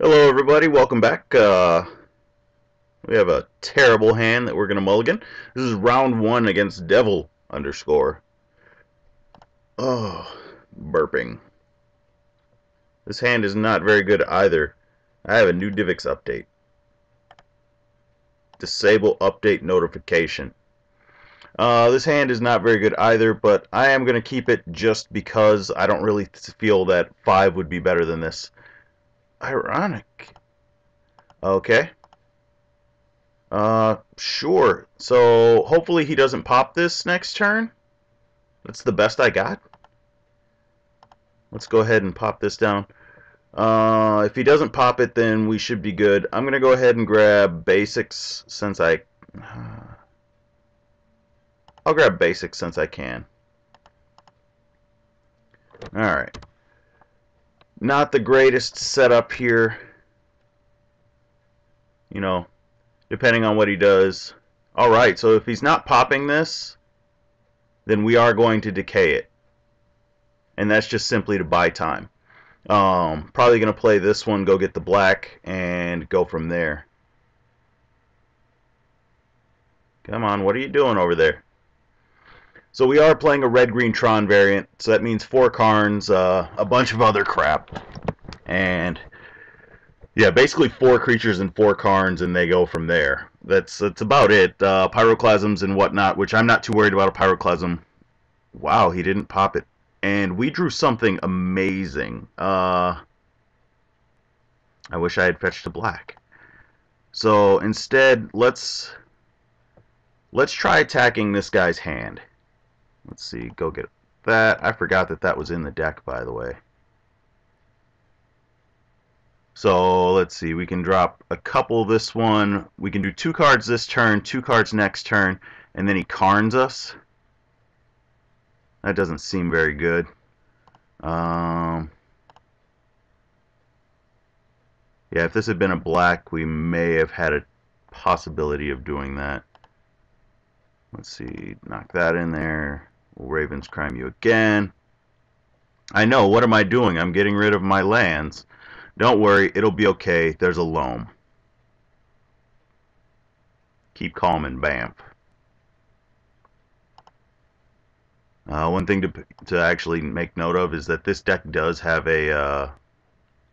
Hello everybody, welcome back. We have a terrible hand that we're going to mulligan. This is round one against Devil underscore. Oh, burping. This hand is not very good either. I have a new DivX update. Disable update notification. This hand is not very good either, but I am going to keep it just because I don't really feel that 5 would be better than this. Ironic. Okay. Sure. So hopefully he doesn't pop this next turn. That's the best I got. Let's go ahead and pop this down. If he doesn't pop it, then we should be good. I'm going to go ahead and grab basics since I'll grab basics since I can. Alright. Not the greatest setup here. You know, depending on what he does. Alright, so if he's not popping this, then we are going to decay it. And that's just simply to buy time. Probably going to play this one, go get the black, and go from there. Come on, what are you doing over there? So we are playing a red-green Tron variant, so that means 4 Karns, a bunch of other crap. And, yeah, basically 4 creatures and 4 Karns, and they go from there. That's about it. Pyroclasms and whatnot, which I'm not too worried about a Pyroclasm. Wow, he didn't pop it. And we drew something amazing. I wish I had fetched a black. So instead, let's try attacking this guy's hand. Let's see, go get that. I forgot that that was in the deck, by the way. So let's see, we can drop a couple this one. We can do 2 cards this turn, 2 cards next turn, and then he Karns us. That doesn't seem very good. Yeah, if this had been a black, we may have had a possibility of doing that. Let's see, knock that in there. We'll Raven's Crime you again. I know, what am I doing? I'm getting rid of my lands. Don't worry, it'll be okay. There's a loam. Keep calm and bamf. One thing to actually make note of is that this deck does have a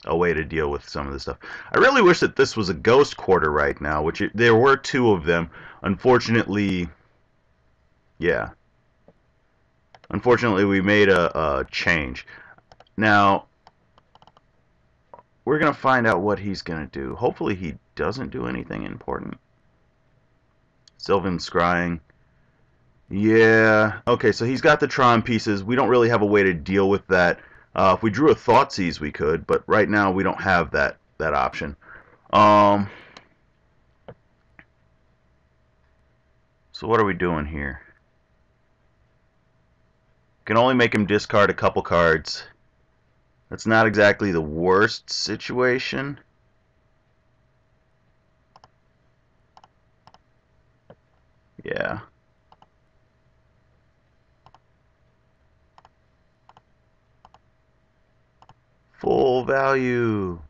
way to deal with some of this stuff. I really wish that this was a ghost quarter right now, which there were 2 of them. Unfortunately, yeah. Unfortunately, we made a change. Now, we're going to find out what he's going to do. Hopefully he doesn't do anything important. Sylvan Scrying. Yeah. Okay, so he's got the Tron pieces. We don't really have a way to deal with that. If we drew a Thoughtseize, we could, but right now we don't have that option. So what are we doing here? Can only make him discard a couple cards. That's not exactly the worst situation. Yeah. Full value.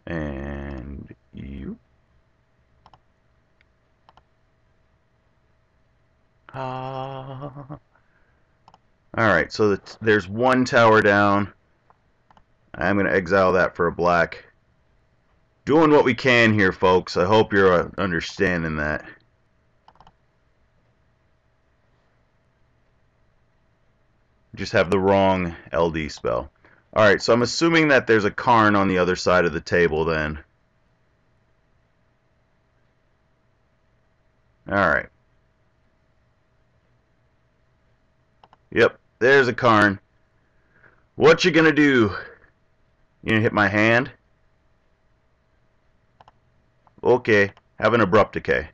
And you. Alright, so there's 1 tower down. I'm going to exile that for a black. Doing what we can here, folks. I hope you're understanding that. Just have the wrong LD spell. Alright, so I'm assuming that there's a Karn on the other side of the table then. Alright. Yep, there's a Karn. What you gonna do? You gonna hit my hand? Okay, have an abrupt decay.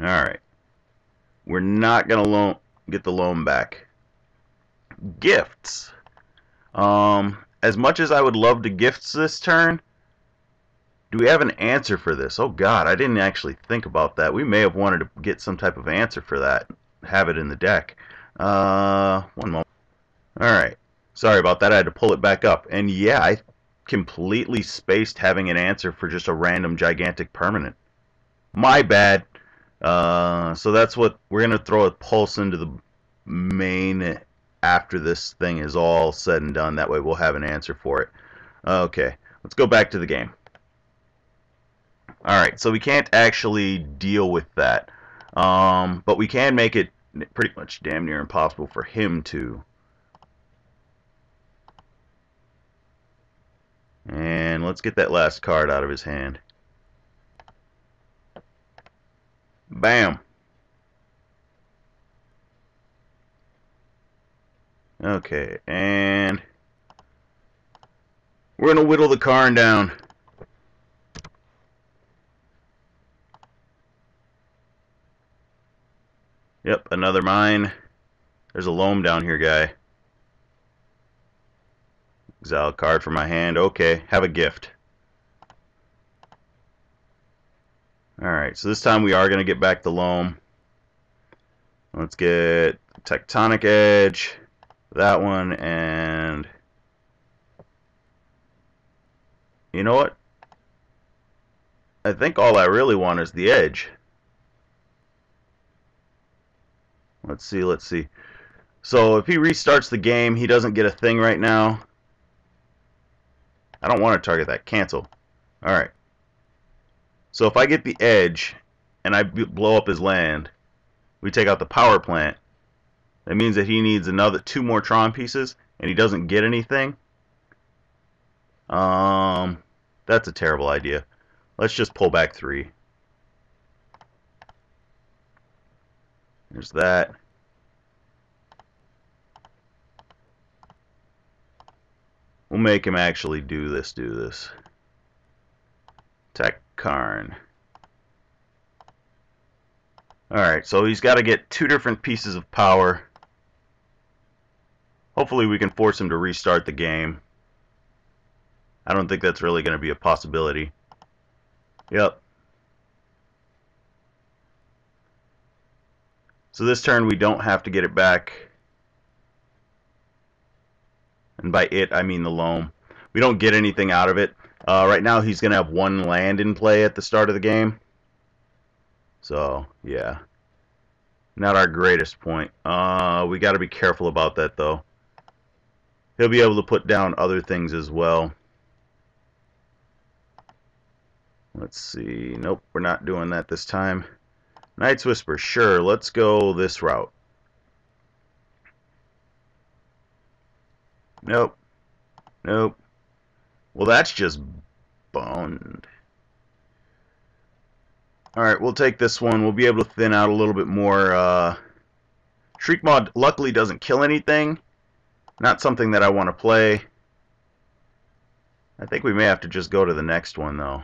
Alright. We're not gonna get the loan back. Gifts. As much as I would love to gifts this turn, do we have an answer for this? Oh god, I didn't actually think about that. We may have wanted to get some type of answer for that. Have it in the deck. One moment. Sorry about that. I had to pull it back up. And yeah, I completely spaced having an answer for just a random gigantic permanent. My bad. So that's what we're going to throw a pulse into the main after this thing is all said and done. That way we'll have an answer for it. Okay, let's go back to the game. Alright, so we can't actually deal with that. But we can make it pretty much damn near impossible for him to. And let's get that last card out of his hand. Bam! Okay, and we're going to whittle the Karn down. Yep, another mine. There's a loam down here, guy. Exile a card from my hand. Okay, have a gift. Alright, so this time we are going to get back the loam. Let's get Tectonic Edge, that one, and you know what? I think all I really want is the edge. Let's see, let's see. So if he restarts the game, he doesn't get a thing right now. I don't want to target that. Cancel. Alright. So if I get the edge and I blow up his land, we take out the power plant. That means that he needs another 2 more Tron pieces and he doesn't get anything. That's a terrible idea. Let's just pull back 3. There's that. We'll make him actually do this. Tech Karn. Alright, so he's got to get 2 different pieces of power. Hopefully we can force him to restart the game. I don't think that's really going to be a possibility. Yep. So this turn we don't have to get it back. And by it, I mean the loam. We don't get anything out of it. Right now he's going to have 1 land in play at the start of the game. So, yeah. Not our greatest point. We got to be careful about that, though. He'll be able to put down other things as well. Let's see. Nope, we're not doing that this time. Knight's Whisper, sure. Let's go this route. Nope. Nope. Well, that's just boned. Alright, we'll take this one. We'll be able to thin out a little bit more. Shriek Maw luckily doesn't kill anything. Not something that I want to play. I think we may have to just go to the next one, though.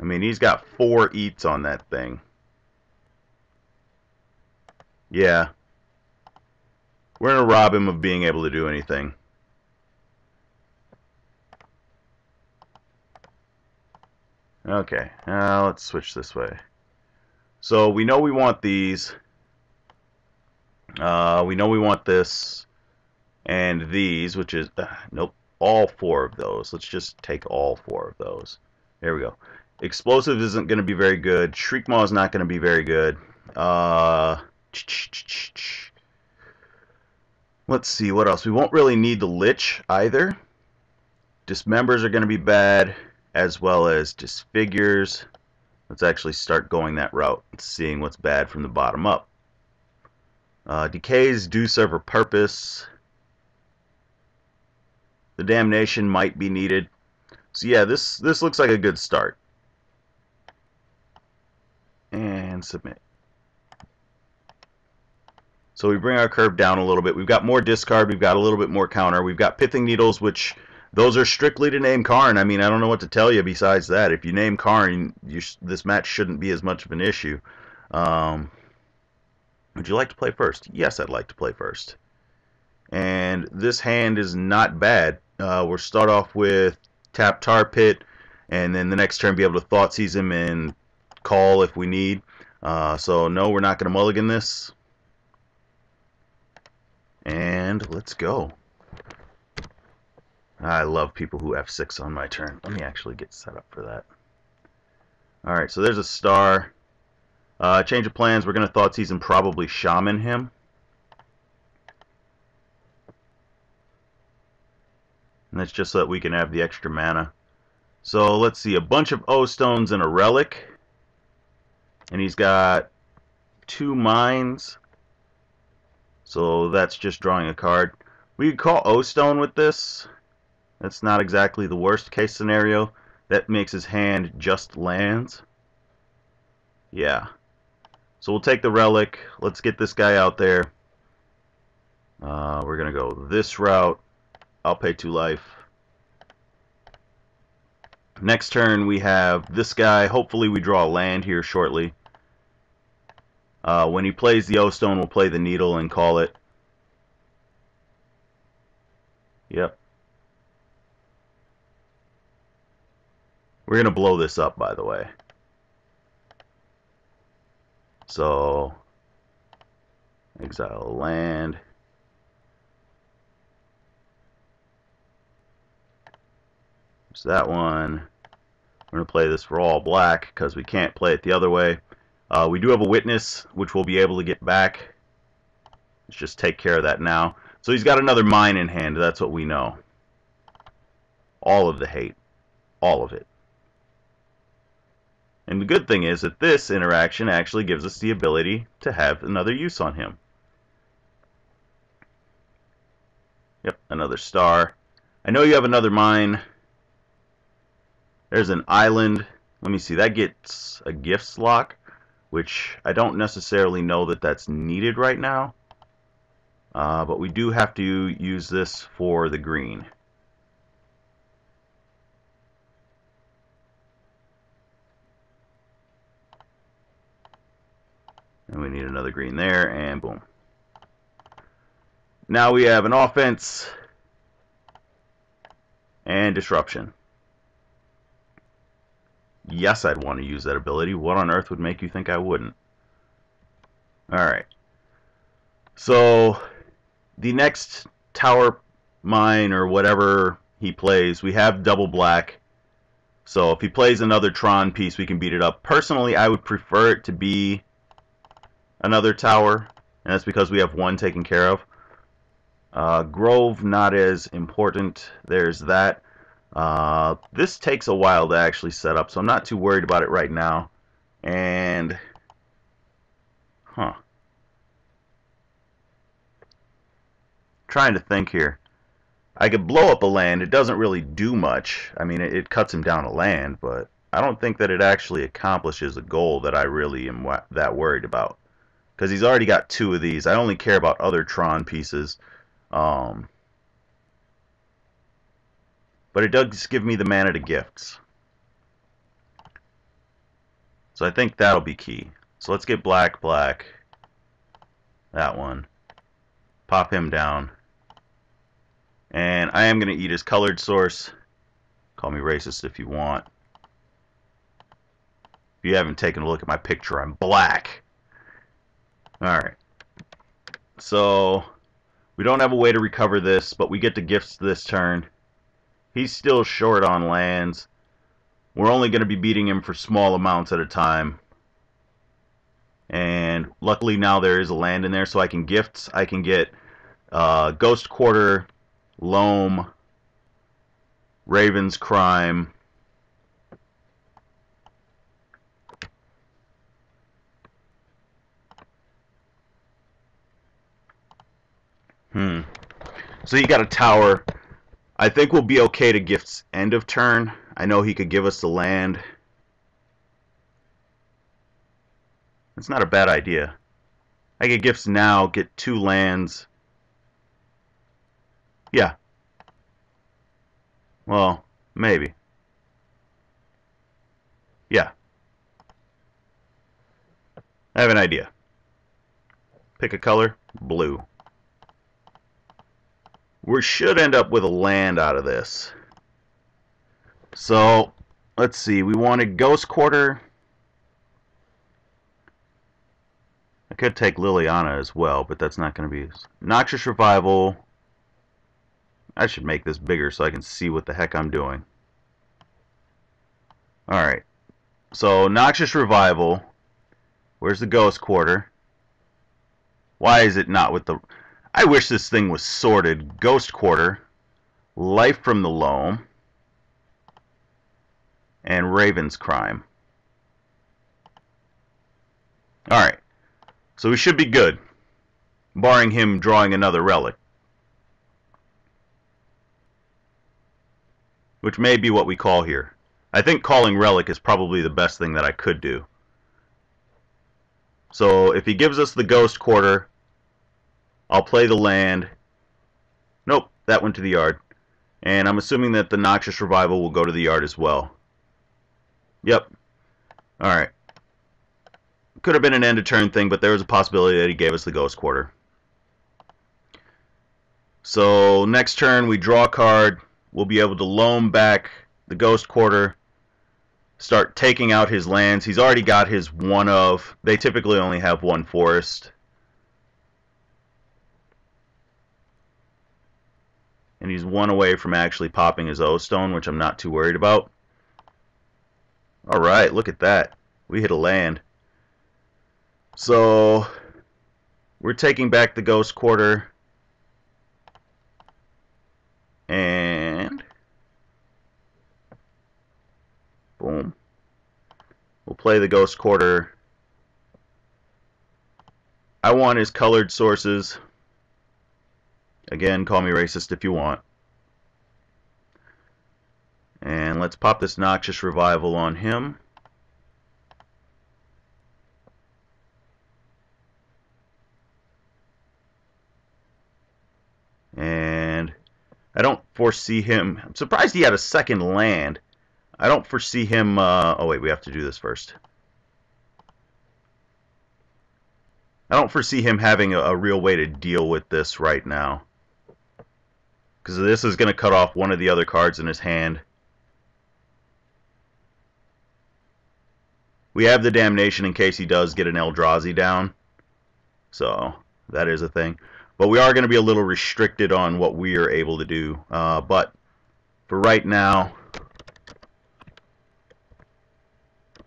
I mean, he's got 4 eats on that thing. Yeah. We're going to rob him of being able to do anything. Okay, now let's switch this way. So we know we want these. We know we want this and these, which is nope, all 4 of those. Let's just take all 4 of those. There we go. Explosive isn't going to be very good. Shriekmaw is not going to be very good. Let's see what else. We won't really need the Lich either. Dismembers are going to be bad, as well as Disfigures. Let's actually start going that route and seeing what's bad from the bottom up. Decays do serve a purpose. The Damnation might be needed. So yeah, this looks like a good start. And submit. So we bring our curve down a little bit. We've got more discard. We've got a little bit more counter. We've got Pithing Needles, which those are strictly to name Karn. I mean, I don't know what to tell you besides that. If you name Karn, this match shouldn't be as much of an issue. Would you like to play first? Yes, I'd like to play first. And this hand is not bad. We'll start off with tap Tar Pit, and then the next turn be able to Thoughtseize him and call if we need. So no, we're not going to mulligan this. And land. Let's go. I love people who F6 on my turn. Let me actually get set up for that. Alright, so there's a star. Change of plans. We're going to Thoughtseize and probably Shaman him. And that's just so that we can have the extra mana. So let's see. A bunch of O-stones and a relic. And he's got 2 mines. So that's just drawing a card. We could call O-stone with this. That's not exactly the worst case scenario. That makes his hand just lands. Yeah. So we'll take the relic. Let's get this guy out there. We're going to go this route. I'll pay 2 life. Next turn we have this guy. Hopefully we draw a land here shortly. When he plays the O-stone, we'll play the needle and call it. Yep. We're going to blow this up, by the way. So, exile land. There's that one. We're going to play this for all black because we can't play it the other way. We do have a witness, which we'll be able to get back. Let's just take care of that now. So he's got another mine in hand. That's what we know. All of the hate. All of it. And the good thing is that this interaction actually gives us the ability to have another use on him. Yep, another star. I know you have another mine. There's an island. Let me see. That gets a gifts lock, which I don't necessarily know that that's needed right now. But we do have to use this for the green. And we need another green there, and boom. Now we have an offense and disruption. Yes, I'd want to use that ability. What on earth would make you think I wouldn't? Alright. So, the next tower mine or whatever he plays, we have double black. So if he plays another Tron piece, we can beat it up. Personally, I would prefer it to be another tower, and that's because we have one taken care of. Grove, not as important. There's that. This takes a while to actually set up, so I'm not too worried about it right now. And, trying to think here. I could blow up a land. It doesn't really do much. I mean, it cuts him down a land, but I don't think that it actually accomplishes a goal that I really am that worried about. Because he's already got 2 of these. I only care about other Tron pieces. But it does give me the mana to gifts. So I think that'll be key. So let's get black, black. That one. Pop him down. And I am going to eat his colored source. Call me racist if you want. If you haven't taken a look at my picture, I'm black. Alright. So, we don't have a way to recover this, but we get the gifts this turn. He's still short on lands. We're only going to be beating him for small amounts at a time. And luckily now there is a land in there, so I can gifts. I can get Ghost Quarter, Loam, Raven's Crime. So you got a tower. I think we'll be okay to gifts end of turn. I know he could give us the land. It's not a bad idea. I get gifts now, get 2 lands. Yeah. Well, maybe. Yeah. I have an idea. Pick a color. Blue. We should end up with a land out of this. So, let's see. We wanted Ghost Quarter. I could take Liliana as well, but that's not going to be... Noxious Revival. I should make this bigger so I can see what the heck I'm doing. Alright. So, Noxious Revival. Where's the Ghost Quarter? Why is it not with the... I wish this thing was sorted. Ghost Quarter. Life from the Loam. And Raven's Crime. Alright. So we should be good. Barring him drawing another relic. Which may be what we call here. I think calling relic is probably the best thing that I could do. So if he gives us the Ghost Quarter, I'll play the land. Nope, that went to the yard. And I'm assuming that the Noxious Revival will go to the yard as well. Yep. Alright. Could have been an end of turn thing, but there was a possibility that he gave us the Ghost Quarter. So next turn we draw a card. We'll be able to loam back the Ghost Quarter. Start taking out his lands. He's already got his one of. They typically only have one forest. And he's one away from actually popping his O-Stone, which I'm not too worried about. Alright, look at that. We hit a land. So, we're taking back the Ghost Quarter. And... boom. We'll play the Ghost Quarter. I want his colored sources. Again, call me racist if you want. And let's pop this Noxious Revival on him. And I don't foresee him... I'm surprised he had a second land. I don't foresee him... oh wait, we have to do this first. I don't foresee him having a real way to deal with this right now. Because this is going to cut off one of the other cards in his hand. We have the Damnation in case he does get an Eldrazi down. So, that is a thing. But we are going to be a little restricted on what we are able to do. But, for right now...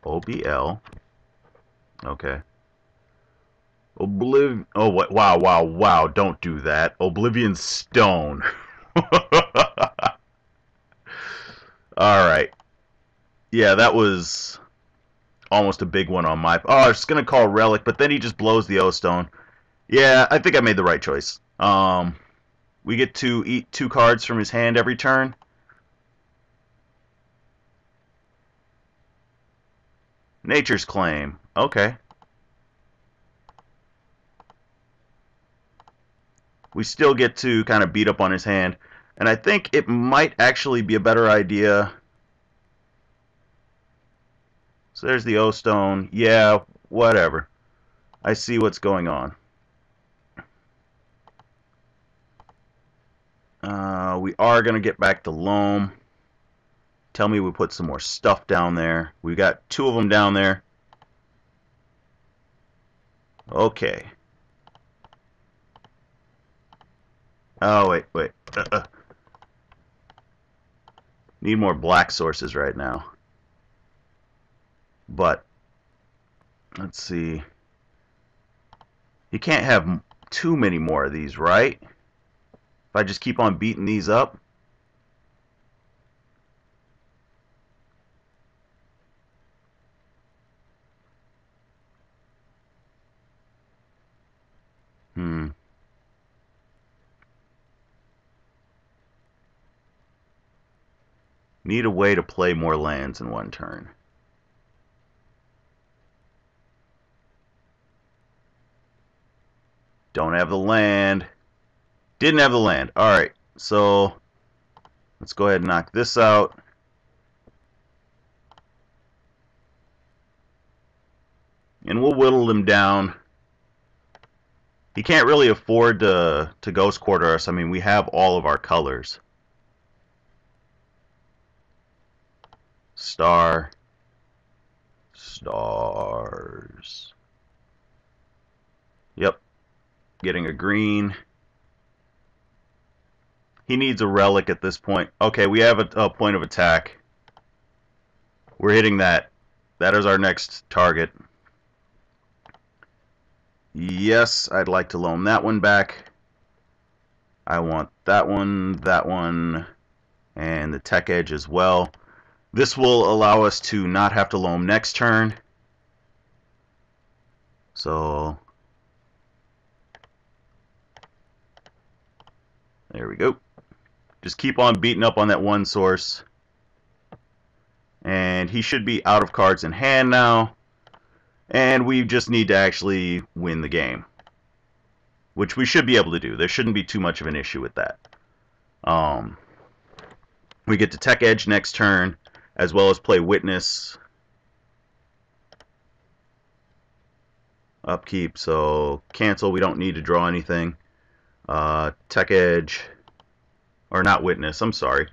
OBL. Okay. Oh, what? Wow, wow, wow. Don't do that. Oblivion Stone. Alright. Yeah, that was almost a big one on my... Oh, I was going to call Relic, but then he just blows the O-Stone. Yeah, I think I made the right choice. We get to eat 2 cards from his hand every turn. Nature's Claim. Okay. We still get to kind of beat up on his hand. And I think it might actually be a better idea. So there's the O-Stone. Yeah, whatever. I see what's going on. We are going to get back to Loam. Tell me we put some more stuff down there. We got 2 of them down there. Okay. Oh, wait. Need more black sources right now. But, let's see. You can't have too many more of these, right? If I just keep on beating these up. Need a way to play more lands in one turn. Don't have the land. Didn't have the land. Alright, so let's go ahead and knock this out. And we'll whittle them down. He can't really afford to Ghost Quarter us. I mean, we have all of our colors. Stars. Yep, getting a green. He needs a relic at this point. Okay, we have a point of attack. We're hitting that. That is our next target. Yes, I'd like to loam that one back. I want that one, and the tech edge as well. This will allow us to not have to loam next turn. So there we go. Just keep on beating up on that one source. And he should be out of cards in hand now. And we just need to actually win the game, which we should be able to do. There shouldn't be too much of an issue with that. We get to tech edge next turn, as well as play witness. Upkeep, so cancel. We don't need to draw anything. Tech edge, or not witness. I'm sorry,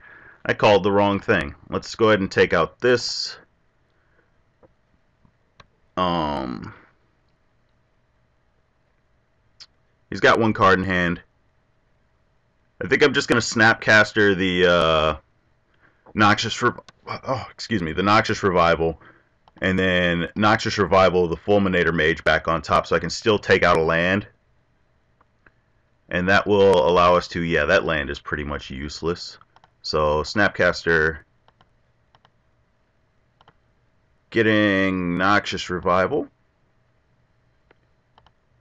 I called the wrong thing. Let's go ahead and take out this. He's got one card in hand. I think I'm just gonna Snapcaster the the Noxious Revival, and then Noxious Revival the Fulminator Mage back on top, so I can still take out a land, and that will allow us to. Yeah, that land is pretty much useless. So Snapcaster, getting Noxious Revival.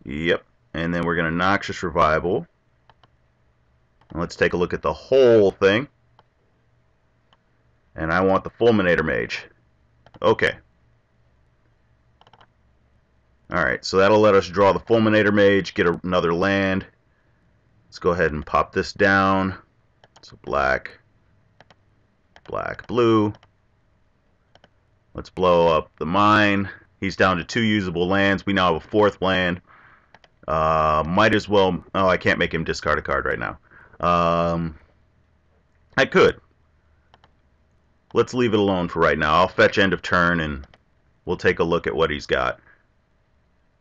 Yep, and then we're gonna Noxious Revival. Let's take a look at the whole thing. And I want the Fulminator Mage. Okay. Alright, so that'll let us draw the Fulminator Mage, get another land. Let's go ahead and pop this down. So black, black, blue. Let's blow up the mine. He's down to 2 usable lands. We now have a 4th land. Might as well... Oh, I can't make him discard a card right now. I could. Let's leave it alone for right now. I'll fetch end of turn and we'll take a look at what he's got.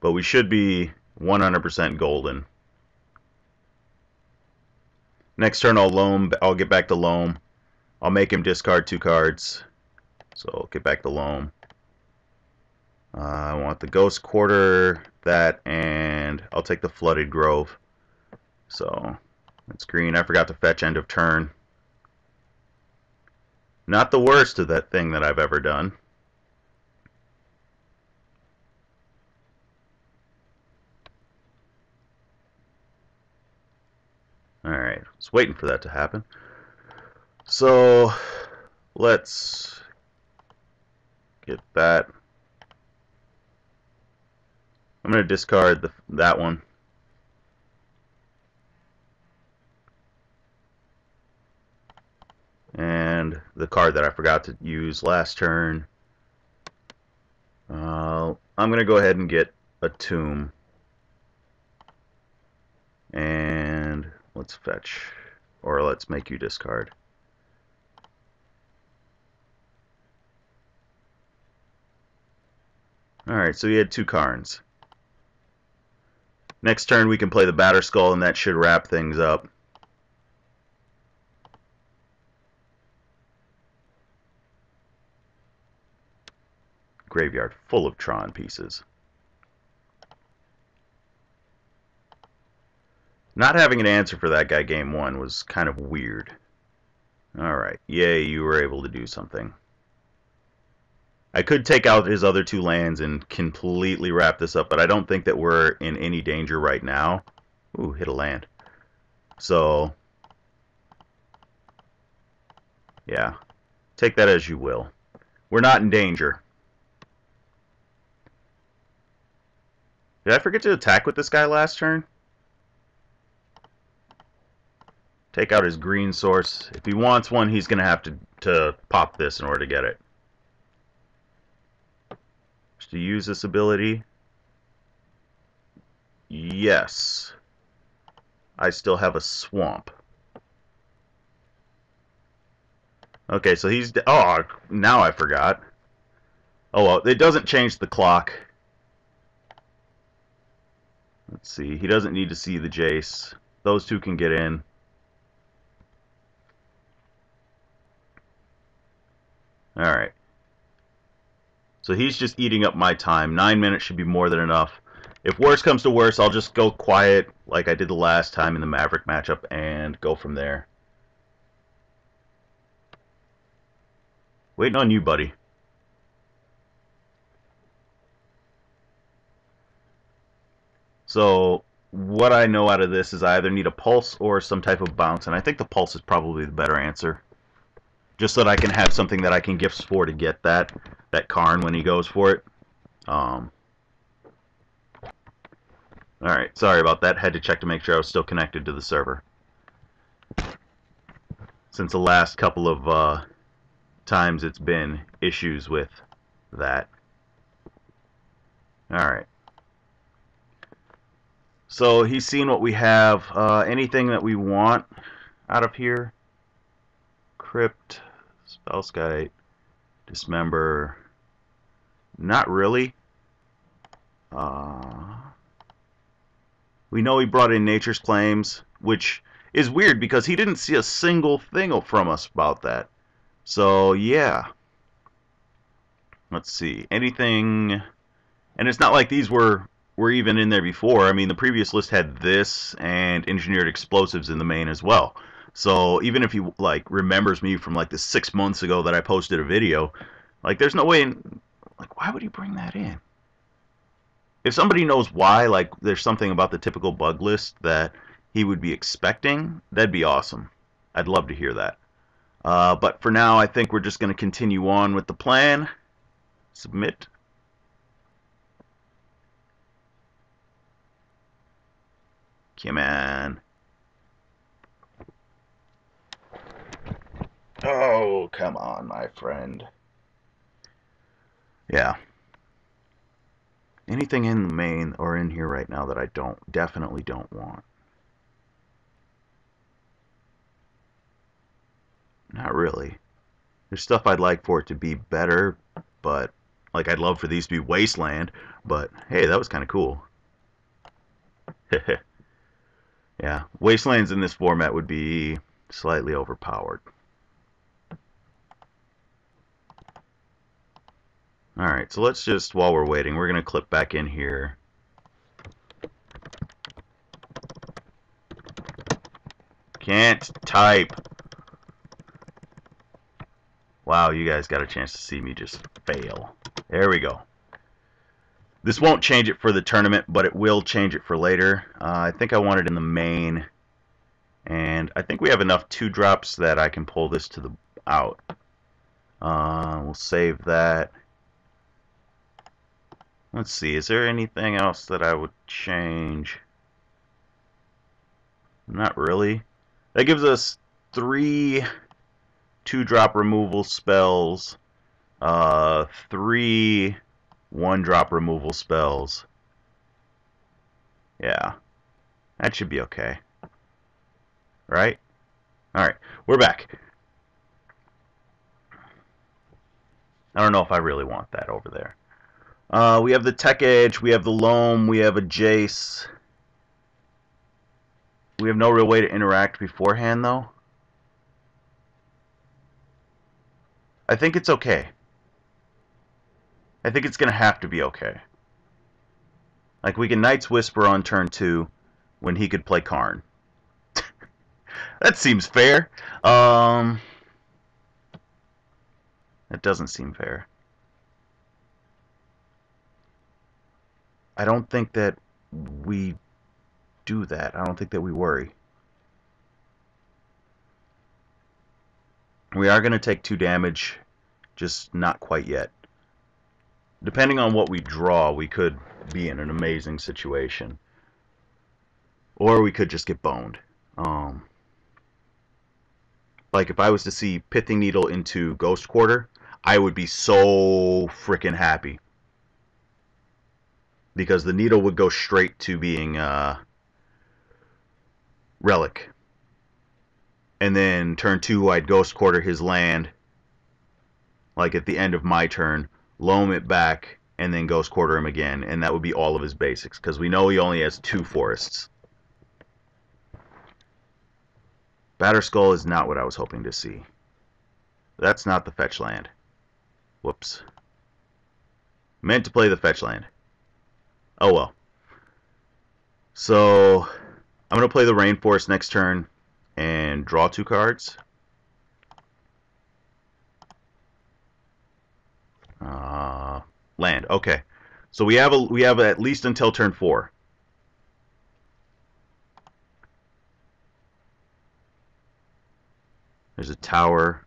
But we should be 100% golden. Next turn I'll get back to loam. I'll make him discard 2 cards. So I'll get back to loam. I want the Ghost Quarter, that, and I'll take the Flooded Grove. So it's green. I forgot to fetch end of turn. Not the worst of that thing that I've ever done. Alright, I was waiting for that to happen. So let's get that. I'm going to discard that one. And the card that I forgot to use last turn. I'm going to go ahead and get a Tomb. And let's fetch. Or let's make you discard. Alright, so you had 2 Karns. Next turn we can play the Batterskull, and that should wrap things up. Graveyard full of Tron pieces. Not having an answer for that guy game 1 was kind of weird. Alright, yay, you were able to do something. I could take out his other 2 lands and completely wrap this up, but I don't think that we're in any danger right now. Ooh, hit a land. So, yeah, take that as you will. We're not in danger. Did I forget to attack with this guy last turn? Take out his green source. If he wants one, he's going to have to pop this in order to get it. To use this ability? Yes. I still have a swamp. Okay, so he's... Oh, now I forgot. Oh, well, it doesn't change the clock. Let's see. He doesn't need to see the Jace. Those two can get in. Alright. So he's just eating up my time. 9 minutes should be more than enough. If worse comes to worse, I'll just go quiet like I did the last time in the Maverick matchup and go from there. Waiting on you, buddy. So what I know out of this is I either need a pulse or some type of bounce, and I think the pulse is probably the better answer. Just so that I can have something that I can gift for to get that Karn when he goes for it. Alright, sorry about that. Had to check to make sure I was still connected to the server. Since the last couple of times it's been issues with that. Alright. So he's seen what we have. Anything that we want out of here? Crypt, Spellskite, Dismember. Not really. We know he brought in Nature's Claims, which is weird because he didn't see a single thing from us about that. So, yeah. Let's see. Anything... And it's not like these were even in there before. I mean, the previous list had this and Engineered Explosives in the main as well. So, even if he, like, remembers me from, like, the 6 months ago that I posted a video, like, there's no way... Like, why would he bring that in? If somebody knows why, like there's something about the typical bug list that he would be expecting, that'd be awesome. I'd love to hear that. But for now, I think we're just going to continue on with the plan. Submit. Come on. Oh, come on, my friend. Yeah. Anything in the main or in here right now that I definitely don't want. Not really. There's stuff I'd like for it to be better, but like I'd love for these to be Wasteland, but hey, that was kind of cool. Yeah, Wastelands in this format would be slightly overpowered. Alright, so let's just, while we're waiting, we're going to clip back in here. Can't type. Wow, you guys got a chance to see me just fail. There we go. This won't change it for the tournament, but it will change it for later. I think I want it in the main. And I think we have enough 2-drops that I can pull this to the out. We'll save that. Let's see, is there anything else that I would change? Not really. That gives us 3 2-drop removal spells, 3 1-drop removal spells. Yeah, that should be okay. Right? Alright, we're back. I don't know if I really want that over there. We have the Tech Edge, we have the Loam, we have a Jace. We have no real way to interact beforehand, though. I think it's okay. I think it's going to have to be okay. Like, we can Knight's Whisper on turn 2 when he could play Karn. That seems fair. That doesn't seem fair. I don't think that we do that. I don't think that we worry. We are going to take 2 damage, just not quite yet. Depending on what we draw, we could be in an amazing situation. Or we could just get boned. Like if I was to see Pithing Needle into Ghost Quarter, I would be so freaking happy. Because the needle would go straight to being Relic. And then turn 2, I'd Ghost Quarter his land. Like at the end of my turn, loam it back, and then Ghost Quarter him again, and that would be all of his basics, because we know he only has 2 forests. Batterskull is not what I was hoping to see. That's not the fetch land. Whoops. Meant to play the fetch land. Oh well. So, I'm going to play the Rainforest next turn and draw 2 cards. Land. Okay. So we have at least until turn 4. There's a tower.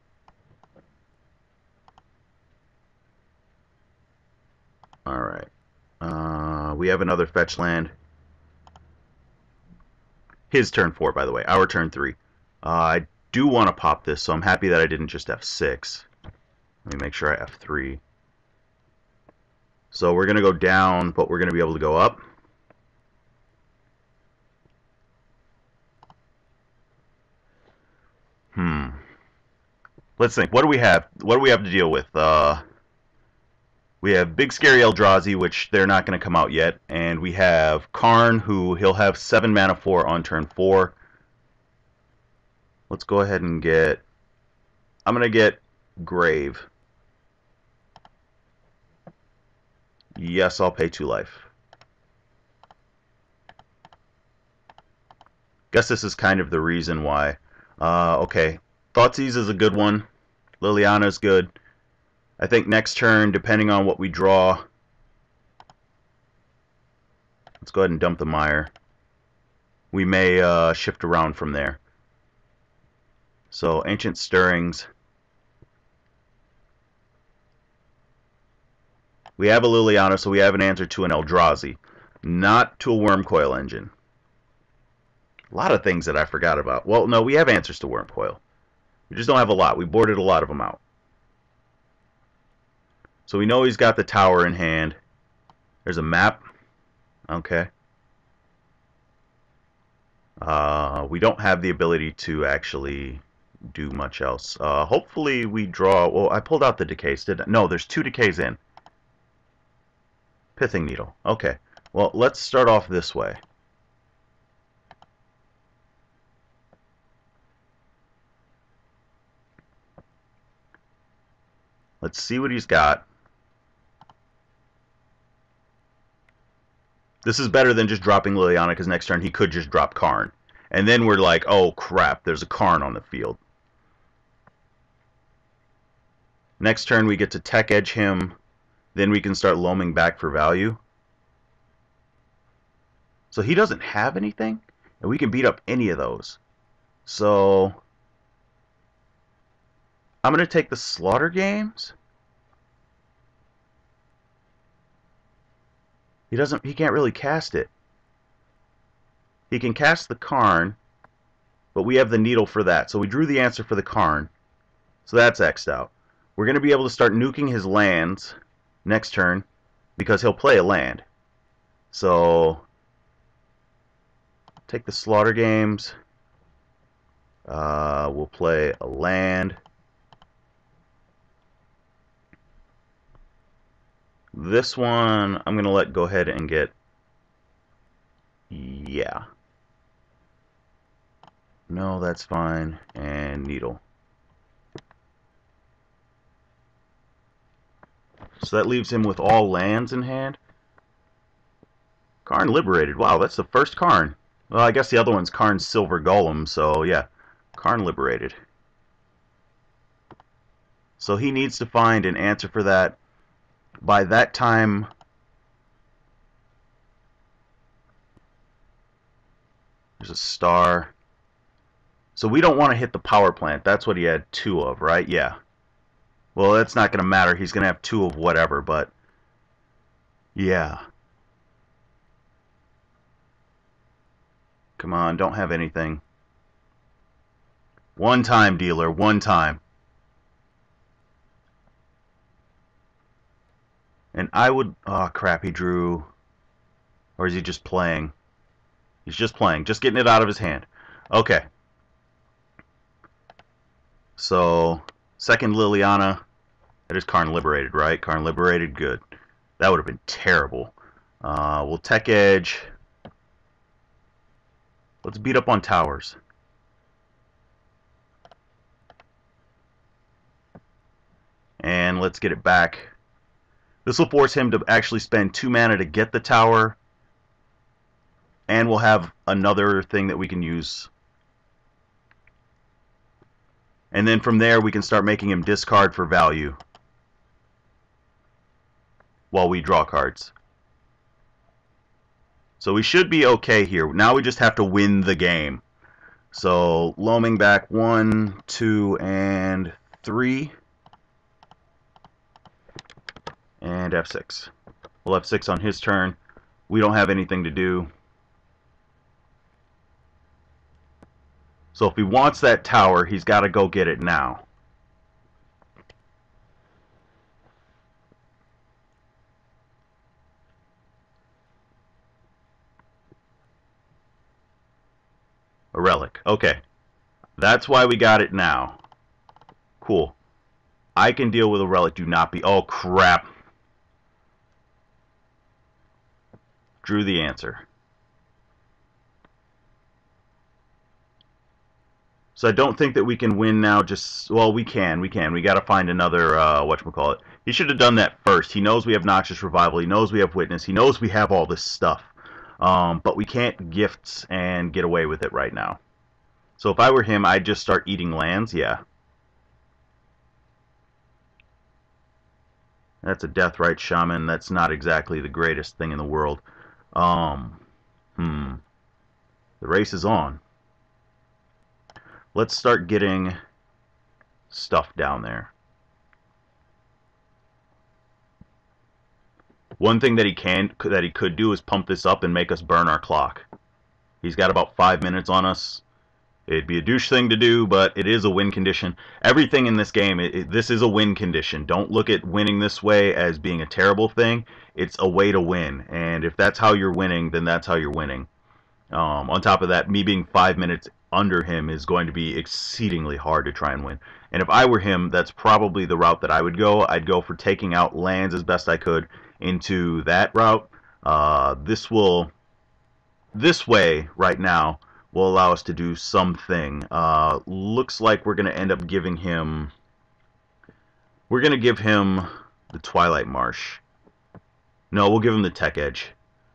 Alright. We have another fetch land. His turn 4, by the way. Our turn 3. I do want to pop this, so I'm happy that I didn't just F6. Let me make sure I F3. So we're going to go down, but we're going to be able to go up. Let's think. What do we have? What do we have to deal with? We have Big Scary Eldrazi, which they're not going to come out yet. And we have Karn, who he'll have 7 mana for on turn 4. Let's go ahead and get... I'm going to get Grave. Yes, I'll pay 2 life. Guess this is kind of the reason why. Okay. Thoughtseize is a good one. Liliana's good. I think next turn, depending on what we draw... Let's go ahead and dump the Mire. We may shift around from there. So, Ancient Stirrings. We have a Liliana, so we have an answer to an Eldrazi. Not to a Wormcoil Engine. A lot of things that I forgot about. Well, no, we have answers to Wormcoil. We just don't have a lot. We boarded a lot of them out. So we know he's got the tower in hand. There's a map. Okay. We don't have the ability to actually do much else. Hopefully we draw... Well, I pulled out the decays. No, there's 2 decays in. Pithing Needle. Okay. Well, let's start off this way. Let's see what he's got. This is better than just dropping Liliana, because next turn he could just drop Karn. And then we're like, oh crap, there's a Karn on the field. Next turn we get to Tech Edge him. Then we can start loaming back for value. So he doesn't have anything, and we can beat up any of those. So I'm going to take the Slaughter Games. He can't really cast it. He can cast the Karn, but we have the Needle for that. So we drew the answer for the Karn. So that's X'd out. We're going to be able to start nuking his lands next turn because he'll play a land. So take the Slaughter Games. We'll play a land. This one, I'm going to go ahead and get... Yeah. No, that's fine. And Needle. So that leaves him with all lands in hand. Karn Liberated. Wow, that's the first Karn. Well, I guess the other one's Karn's Silver Golem, so yeah. Karn Liberated. So he needs to find an answer for that. By that time... There's a star. So we don't want to hit the power plant. That's what he had 2 of, right? Yeah. Well, that's not going to matter. He's going to have 2 of whatever, but... Yeah. Come on, don't have anything. One time, dealer. One time. And I would... Oh, crap, he drew... Or is he just playing? He's just playing. Just getting it out of his hand. Okay. So, second Liliana. That is Karn Liberated, right? Karn Liberated, good. That would have been terrible. We'll tech edge. Let's beat up on towers. And let's get it back. This will force him to actually spend 2 mana to get the tower. And we'll have another thing that we can use. And then from there we can start making him discard for value while we draw cards. So we should be okay here. Now we just have to win the game. So loaming back 1, 2, and 3. And F6. We'll F6 on his turn. We don't have anything to do. So if he wants that tower, he's got to go get it now. A relic. Okay. That's why we got it now. Cool. I can deal with a relic. Do not be... Oh, crap. Drew the answer. So I don't think that we can win now. Just... Well, we can. We got to find another... whatchamacallit. He should have done that first. He knows we have Noxious Revival. He knows we have Witness. He knows we have all this stuff. But we can't gifts and get away with it right now. So if I were him, I'd just start eating lands. Yeah. That's a Deathrite Shaman. That's not exactly the greatest thing in the world. The race is on. Let's start getting stuff down there. One thing that he could do is pump this up and make us burn our clock. He's got about 5 minutes on us. It'd be a douche thing to do, but it is a win condition. Everything in this game, this is a win condition. Don't look at winning this way as being a terrible thing. It's a way to win, and if that's how you're winning, then that's how you're winning. On top of that, me being 5 minutes under him is going to be exceedingly hard to try and win. And if I were him, that's probably the route that I would go. I'd go for taking out lands as best I could into that route. This way, right now, will allow us to do something. Looks like we're going to end up giving him... We're going to give him the Twilight Marsh. No, we'll give him the Tech Edge.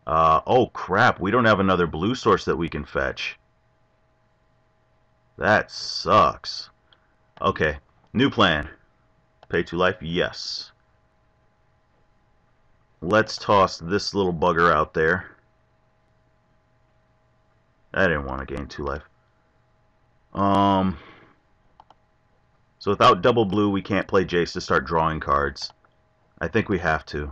Oh, crap. We don't have another blue source that we can fetch. That sucks. Okay. New plan. Pay 2 life? Yes. Let's toss this little bugger out there. I didn't want to gain 2 life. So without double blue, we can't play Jace to start drawing cards. I think we have to.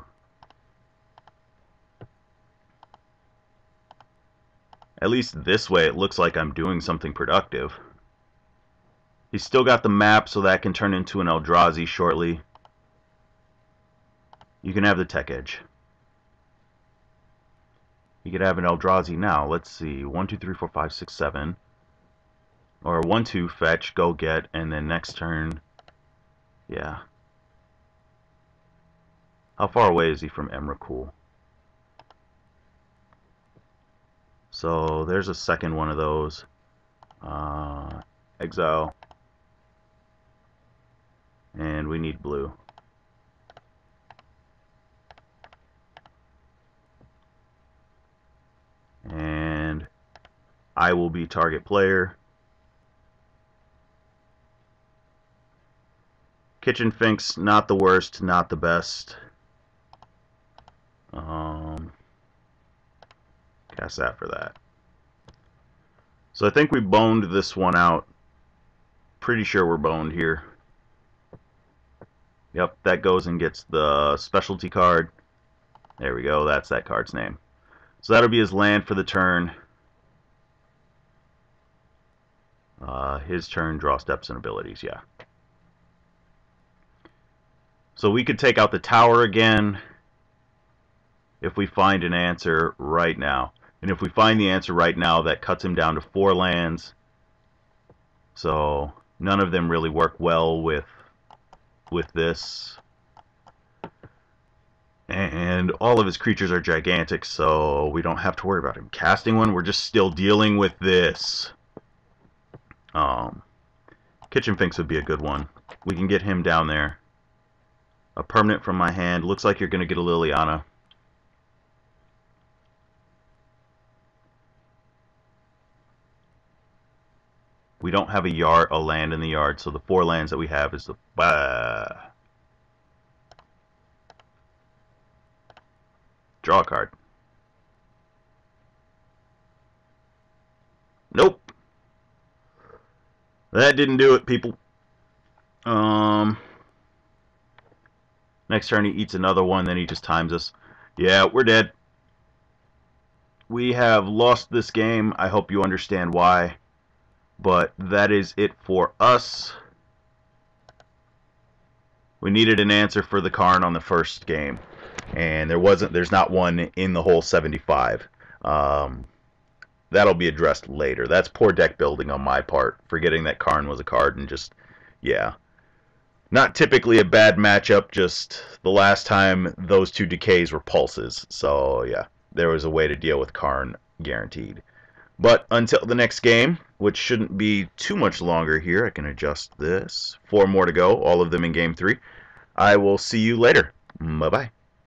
At least this way it looks like I'm doing something productive. He's still got the map, so that can turn into an Eldrazi shortly. You can have the Tech Edge. You could have an Eldrazi now. Let's see. 1, 2, 3, 4, 5, 6, 7. Or 1, 2, fetch, go get, and then next turn. Yeah. How far away is he from Emrakul? So there's a second one of those. Exile. And we need blue. And I will be target player. Kitchen Finks, not the worst, not the best. Cast that for that. So I think we boned this one out. Pretty sure we're boned here. Yep, that goes and gets the specialty card. There we go, that's that card's name. So that'll be his land for the turn. His turn, draw steps and abilities, yeah. So we could take out the tower again if we find an answer right now. And if we find the answer right now, that cuts him down to 4 lands. So none of them really work well with this. And all of his creatures are gigantic, so we don't have to worry about him casting one. We're just still dealing with this. Kitchen Finks would be a good one. We can get him down there. A permanent from my hand. Looks like you're going to get a Liliana. We don't have a land in the yard, so the 4 lands that we have is the... Draw a card. Nope. That didn't do it, people. Next turn he eats another one, then he just times us. Yeah, we're dead. We have lost this game. I hope you understand why. But that is it for us. We needed an answer for the Karn on the first game, and there's not one in the whole 75. That'll be addressed later. That's poor deck building on my part, forgetting that Karn was a card and just, yeah. Not typically a bad matchup, just the last time those 2 decays were pulses. So, yeah, there was a way to deal with Karn guaranteed. But until the next game, which shouldn't be too much longer here, I can adjust this. 4 more to go, all of them in Game 3. I will see you later. Bye-bye.